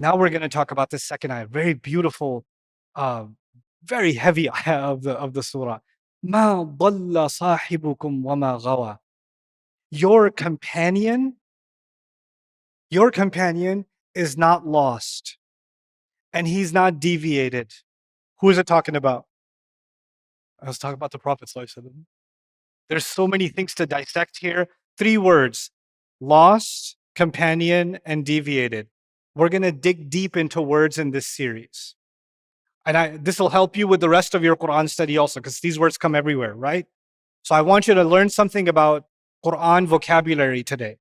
Now we're going to talk about the second ayah. Very beautiful, uh, very heavy ayah of the surah. Ma dalla sahibukum wa ma gawa. Your companion is not lost, and he's not deviated. Who is it talking about? I was talking about the Prophet Sallallahu Alaihi Wasallam. There's so many things to dissect here. 3 words: lost, companion, and deviated. We're going to dig deep into words in this series. And this will help you with the rest of your Quran study also, because these words come everywhere, right? So I want you to learn something about Quran vocabulary today.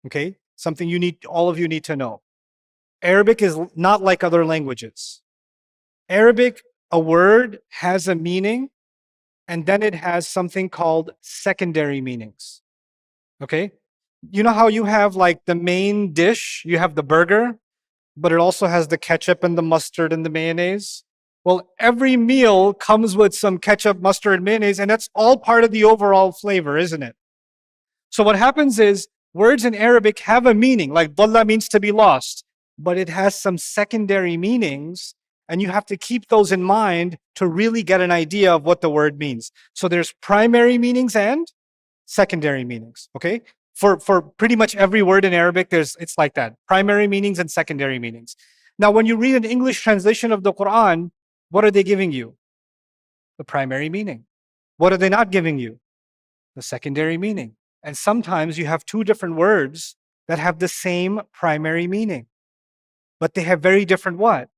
Okay? Something all of you need to know. Arabic is not like other languages. Arabic, a word has a meaning, and then it has something called secondary meanings. Okay? You know how you have like the main dish, you have the burger, but it also has the ketchup and the mustard and the mayonnaise? Well, every meal comes with some ketchup, mustard, and mayonnaise, and that's all part of the overall flavor, isn't it? So what happens is words in Arabic have a meaning, like dalla means to be lost, but it has some secondary meanings, and you have to keep those in mind to really get an idea of what the word means. So there's primary meanings and secondary meanings, okay? For pretty much every word in Arabic, it's like that. Primary meanings and secondary meanings. Now, when you read an English translation of the Quran, what are they giving you? The primary meaning. What are they not giving you? The secondary meaning. And sometimes you have 2 different words that have the same primary meaning, but they have very different what?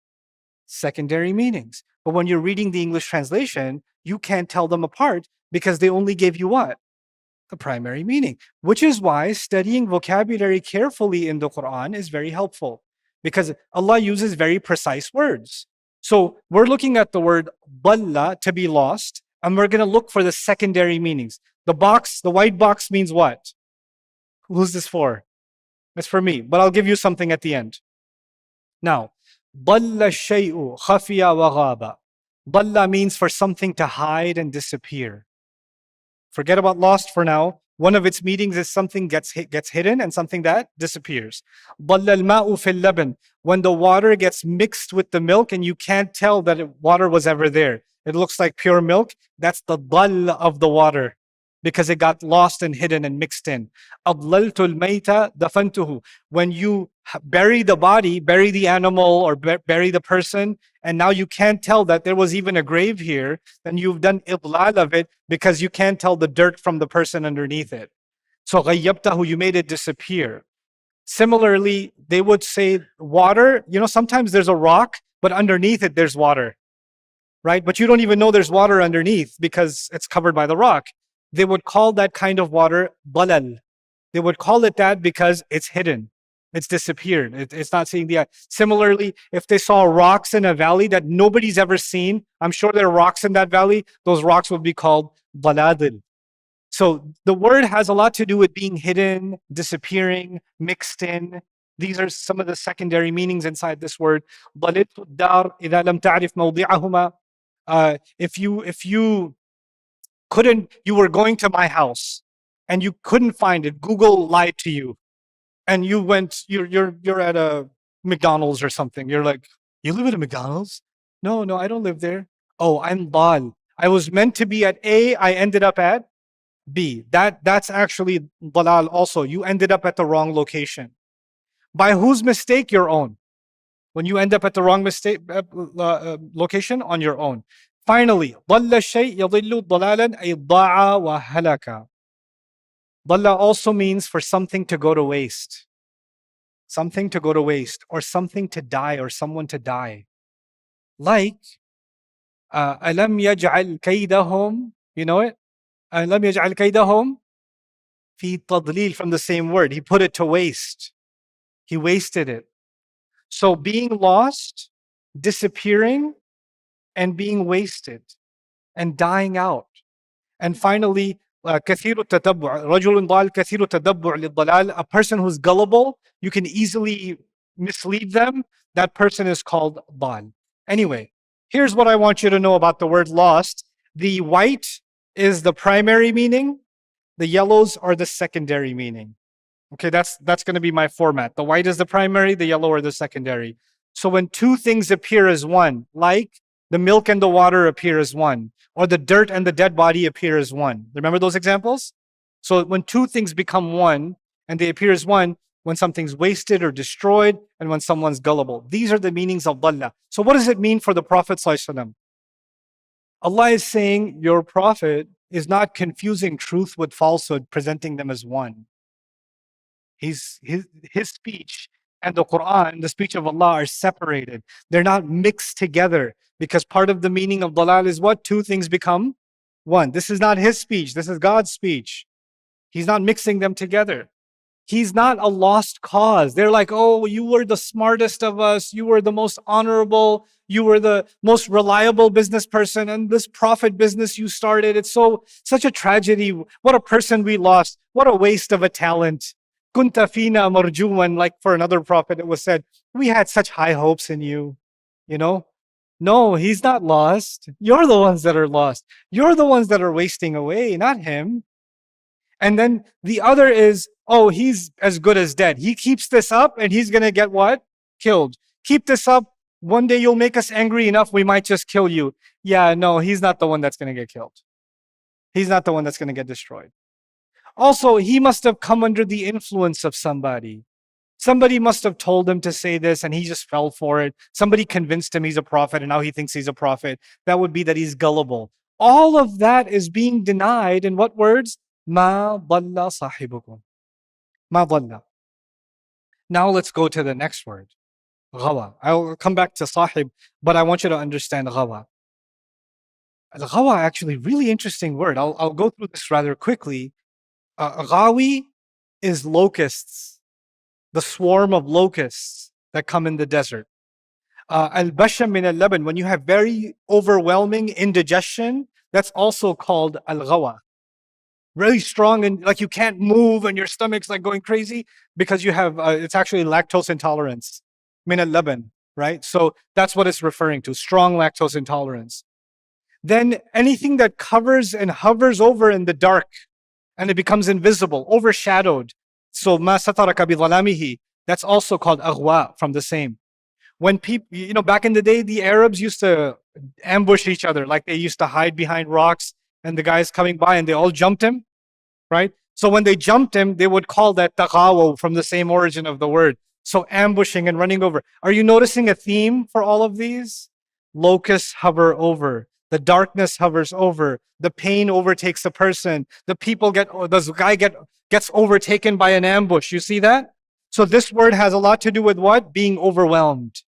Secondary meanings. But when you're reading the English translation, you can't tell them apart because they only give you what? The primary meaning, which is why studying vocabulary carefully in the Quran is very helpful, because Allah uses very precise words. So we're looking at the word dalla, to be lost, and we're going to look for the secondary meanings. The white box means what? Who's this for? It's for me, but I'll give you something at the end. Now, dalla shay'u khafiya wa ghaba. Dalla means for something to hide and disappear. Forget about lost for now. One of its meanings is something gets hidden and something that disappears. ضَلَّ الْمَاءُ فِي اللَّبَنِ. When the water gets mixed with the milk and you can't tell that water was ever there. It looks like pure milk. That's the dall of the water, because it got lost and hidden and mixed in. أَضْلَلْتُ الْمَيْتَ دَفَنْتُهُ. When you bury the body, bury the animal or bury the person, and now you can't tell that there was even a grave here, then you've done idlal of it because you can't tell the dirt from the person underneath it. So غَيَّبْتَهُ, you made it disappear. Similarly, they would say water, sometimes there's a rock, but underneath it there's water, right? But you don't even know there's water underneath because it's covered by the rock. They would call that kind of water dalal. They would call it that because it's hidden. It's disappeared. It's not seeing the eye. Similarly, if they saw rocks in a valley that nobody's ever seen, I'm sure there are rocks in that valley, those rocks would be called daladil. So the word has a lot to do with being hidden, disappearing, mixed in. These are some of the secondary meanings inside this word. If you you were going to my house and you couldn't find it, Google lied to you, and you're at a McDonald's or something. You're like, you live at a McDonald's? No, I don't live there. Oh, I'm dal. I was meant to be at A, I ended up at B. That's actually dalal also. You ended up at the wrong location. By whose mistake? Your own. When you end up at the wrong location, on your own. Finally, ضل الشيء يضل ضلالا أي ضاع وهلك. Dalla also means for something to go to waste. Something to go to waste, or something to die, or someone to die. Like, ألم يجعل كيدهم, you know it? ألم يجعل كيدهم في تضليل, from the same word. He put it to waste. He wasted it. So being lost, disappearing, and being wasted, and dying out. And finally, كثير التتبع. رجل ضال كثير التتبع للضلال. A person who's gullible, you can easily mislead them. That person is called ضال. Anyway, here's what I want you to know about the word lost. The white is the primary meaning. The yellows are the secondary meaning. Okay, that's going to be my format. The white is the primary, the yellow are the secondary. So when two things appear as one, like the milk and the water appear as one, or the dirt and the dead body appear as one. Remember those examples? So when two things become one and they appear as one, when something's wasted or destroyed, and when someone's gullible. These are the meanings of dalla. So what does it mean for the Prophet ﷺ? Allah is saying your Prophet is not confusing truth with falsehood, presenting them as one. His speech and the Quran, the speech of Allah, are separated. They're not mixed together, because part of the meaning of dalal is what? Two things become one. This is not his speech, this is God's speech. He's not mixing them together. He's not a lost cause. They're like, oh, you were the smartest of us. You were the most honorable. You were the most reliable business person. And this prophet business you started, it's such a tragedy. What a person we lost. What a waste of a talent. Kunta fina marjuman, like for another prophet, it was said, we had such high hopes in you. You know? No, he's not lost. You're the ones that are lost. You're the ones that are wasting away, not him. And then the other is, oh, he's as good as dead. He keeps this up and he's going to get what? Killed. Keep this up. One day you'll make us angry enough, we might just kill you. Yeah, no, he's not the one that's going to get killed. He's not the one that's going to get destroyed. Also, he must have come under the influence of somebody. Somebody must have told him to say this and he just fell for it. Somebody convinced him he's a prophet and now he thinks he's a prophet. That would be that he's gullible. All of that is being denied in what words? Ma dalla sahibukum. Ma dalla. Now let's go to the next word. Ghawa. I'll come back to sahib, but I want you to understand ghawa. Ghawa, actually, really interesting word. I'll go through this rather quickly. Ghawi is locusts, the swarm of locusts that come in the desert. Al-basham min al-laban, when you have very overwhelming indigestion, that's also called al-ghawa. Really strong and like you can't move and your stomach's like going crazy because you have, it's actually lactose intolerance. Min al-laban, right? So that's what it's referring to, strong lactose intolerance. Then anything that covers and hovers over in the dark and it becomes invisible, overshadowed. So ma sataraka bi dhalamihi, that's also called aghwa, from the same. When people, back in the day, the Arabs used to ambush each other, like they used to hide behind rocks and the guy's coming by and they all jumped him, right? So when they jumped him, they would call that taghawu, from the same origin of the word. So ambushing and running over. Are you noticing a theme for all of these? Locusts hover over. The darkness hovers over. The pain overtakes the person. The guy gets overtaken by an ambush. You see that? So this word has a lot to do with what? Being overwhelmed,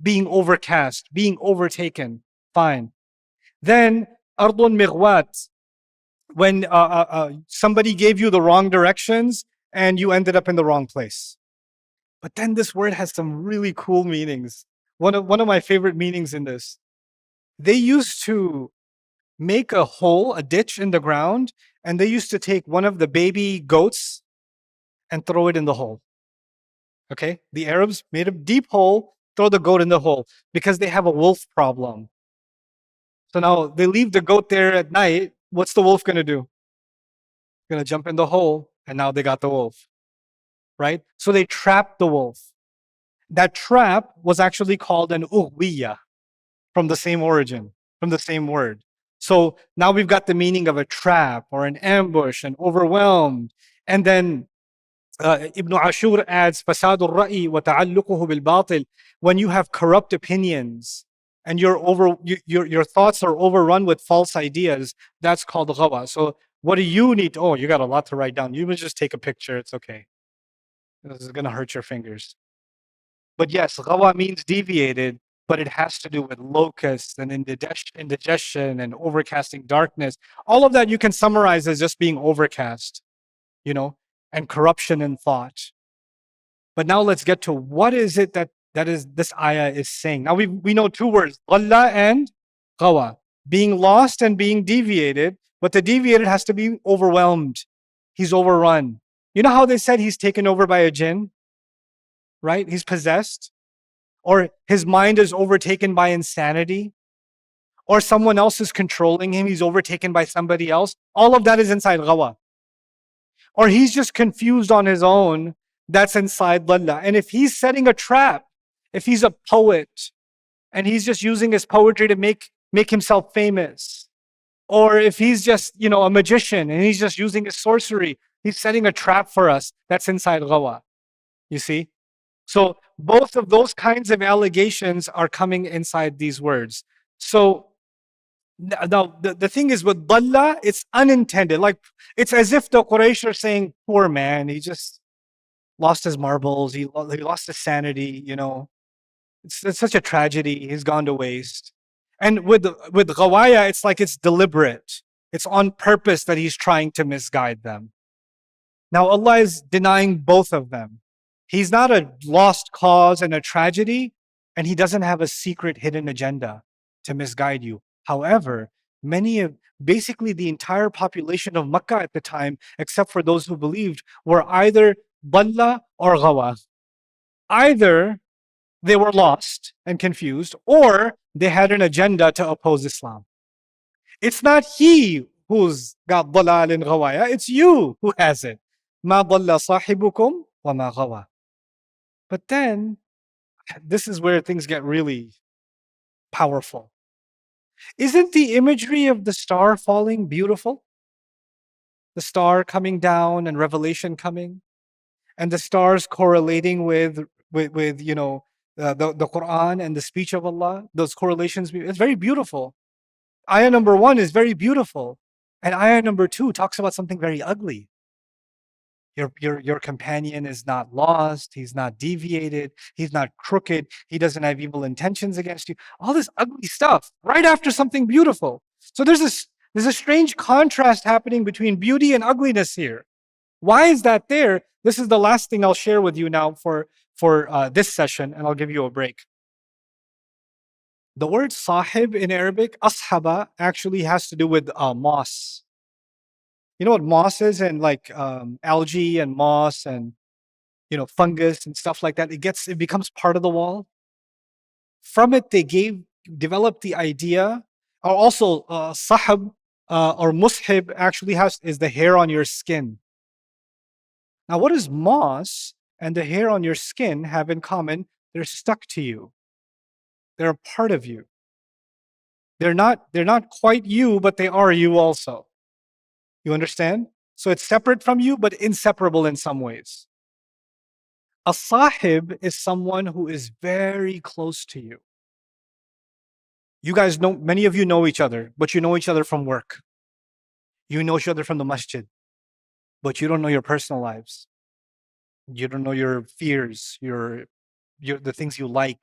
being overcast, being overtaken. Fine. Then ardun mighwat, when somebody gave you the wrong directions and you ended up in the wrong place. But then this word has some really cool meanings. One of my favorite meanings in this. They used to make a hole, a ditch in the ground, and they used to take one of the baby goats and throw it in the hole. Okay? The Arabs made a deep hole, throw the goat in the hole because they have a wolf problem. So now they leave the goat there at night. What's the wolf going to do? Going to jump in the hole, and now they got the wolf. Right? So they trapped the wolf. That trap was actually called an ughwiya, from the same origin, from the same word. So now we've got the meaning of a trap or an ambush and overwhelmed. And then Ibn Ashur adds, فَسَادُ الرَّأِي وَتَعَلُّقُهُ بِالْبَاطِلِ, when you have corrupt opinions and your thoughts are overrun with false ideas, that's called ghawa. So what do you need? Oh, you got a lot to write down. You must just take a picture. It's okay. This is going to hurt your fingers. But yes, ghawa means deviated, but it has to do with locusts and indigestion and overcasting darkness. All of that you can summarize as just being overcast, and corruption in thought. But now let's get to what is it that is this ayah is saying. Now we know two words, dhalla and ghawa, being lost and being deviated, but the deviated has to be overwhelmed. He's overrun. You know how they said he's taken over by a jinn, right? He's possessed. Or his mind is overtaken by insanity, or someone else is controlling him, he's overtaken by somebody else. All of that is inside ghawa. or he's just confused on his own, that's inside dhalla. And if he's setting a trap, if he's a poet and he's just using his poetry to make himself famous, or if he's just, a magician and he's just using his sorcery, he's setting a trap for us, that's inside ghawa. You see? So both of those kinds of allegations are coming inside these words. So now the thing is with dalla, it's unintended. Like it's as if the Quraysh are saying, poor man, he just lost his marbles, he lost his sanity, It's such a tragedy, he's gone to waste. And with ghawaya, it's like it's deliberate. It's on purpose that he's trying to misguide them. Now Allah is denying both of them. He's not a lost cause and a tragedy, and he doesn't have a secret hidden agenda to misguide you. However, basically the entire population of Makkah at the time, except for those who believed, were either dalla or ghawa. Either they were lost and confused, or they had an agenda to oppose Islam. It's not he who's got dalal and ghawaya, it's you who has it. Ma dalla sahibukum wa ma ghawa. But then, this is where things get really powerful. Isn't the imagery of the star falling beautiful? The star coming down and revelation coming, and the stars correlating with the Quran and the speech of Allah. Those correlations, it's very beautiful. Ayah number 1 is very beautiful, and ayah number 2 talks about something very ugly. Your companion is not lost, he's not deviated, he's not crooked, he doesn't have evil intentions against you. All this ugly stuff right after something beautiful. So there's a strange contrast happening between beauty and ugliness here. Why is that there? This is the last thing I'll share with you now for this session, and I'll give you a break. The word sahib in Arabic, ashaba, actually has to do with moss. You know what moss is? And like algae and moss and fungus and stuff like that. It becomes part of the wall. From it, they developed the idea. Or also, sahab or mushib actually is the hair on your skin. Now, what does moss and the hair on your skin have in common? They're stuck to you. They're a part of you. They're not quite you, but they are you also. You understand? So it's separate from you, but inseparable in some ways. A sahib is someone who is very close to you. You guys know, many of you know each other, but you know each other from work. You know each other from the masjid, but you don't know your personal lives. You don't know your fears, the things you like,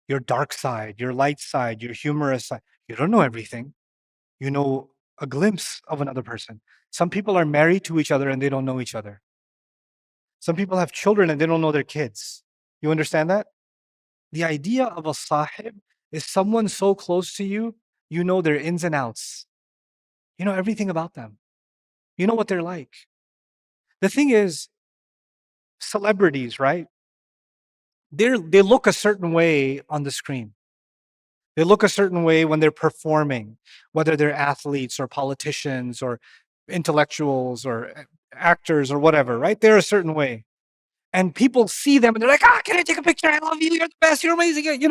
your dark side, your light side, your humorous side. You don't know everything. You know a glimpse of another person. Some people are married to each other and they don't know each other. Some people have children and they don't know their kids. You understand that? The idea of a sahib is someone so close to you, you know their ins and outs. You know everything about them. You know what they're like. The thing is, celebrities, right? They look a certain way on the screen. They look a certain way when they're performing, whether they're athletes or politicians or intellectuals or actors or whatever, right? They're a certain way. And people see them and they're like, can I take a picture? I love you. You're the best. You're amazing.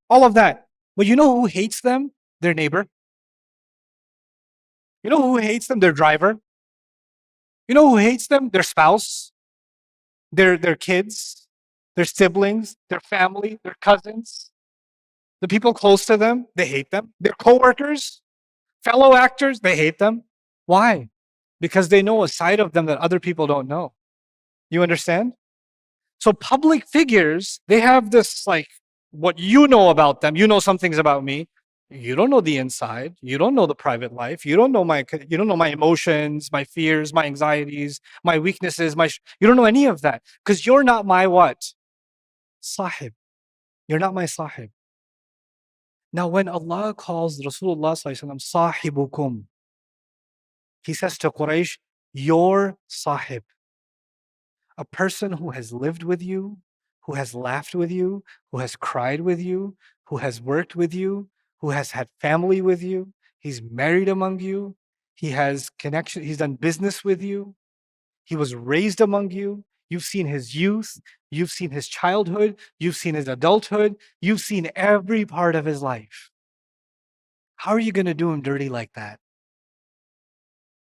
All of that. But you know who hates them? Their neighbor. You know who hates them? Their driver. You know who hates them? Their spouse, their kids, their siblings, their family, their cousins. The people close to them, they hate them. Their coworkers, fellow actors, they hate them. Why? Because they know a side of them that other people don't know. You understand? So public figures, they have this like, what you know about them, you know some things about me. You don't know the inside. You don't know the private life. You don't know my emotions, my fears, my anxieties, my weaknesses. You don't know any of that because you're not my what? Sahib. You're not my sahib. Now, when Allah calls Rasulullah sahibukum, He says to Quraysh, your sahib, a person who has lived with you, who has laughed with you, who has cried with you, who has worked with you, who has had family with you, he's married among you, he has connection, he's done business with you. He was raised among you. You've seen his youth. You've seen his childhood. You've seen his adulthood. You've seen every part of his life. How are you going to do him dirty like that?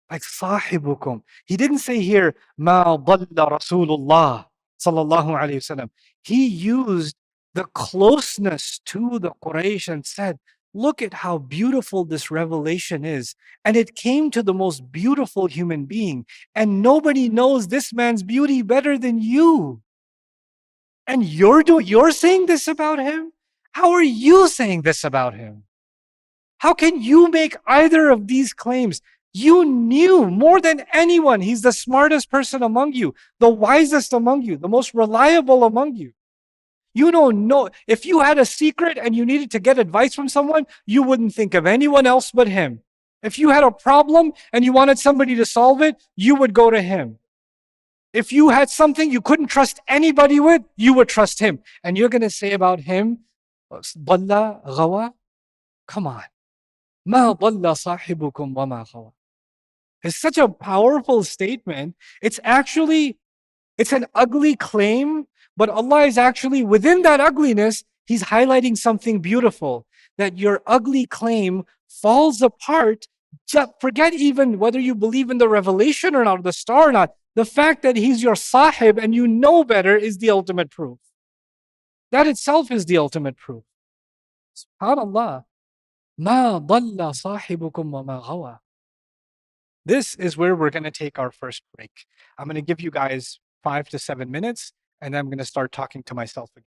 Like sahibukum. He didn't say here, ma dalla Rasulullah sallallahu alayhi wasallam. He used the closeness to the Quraysh and said, look at how beautiful this revelation is. And it came to the most beautiful human being. And nobody knows this man's beauty better than you. And you're saying this about him? How are you saying this about him? How can you make either of these claims? You knew more than anyone. He's the smartest person among you, the wisest among you, the most reliable among you. You don't know. If you had a secret and you needed to get advice from someone, you wouldn't think of anyone else but him. If you had a problem and you wanted somebody to solve it, you would go to him. If you had something you couldn't trust anybody with, you would trust him. And you're going to say about him, Dalla ghawa? Come on. Ma dalla sahibukum wa ma ghawa. It's such a powerful statement. It's an ugly claim, but Allah is actually within that ugliness, He's highlighting something beautiful. That your ugly claim falls apart. Forget even whether you believe in the revelation or not, or the star or not. The fact that he's your sahib and you know better is the ultimate proof. That itself is the ultimate proof. SubhanAllah. Ma dalla sahibukum wa ma ghawa. This is where we're going to take our first break. I'm going to give you guys 5 to 7 minutes, and then I'm going to start talking to myself again.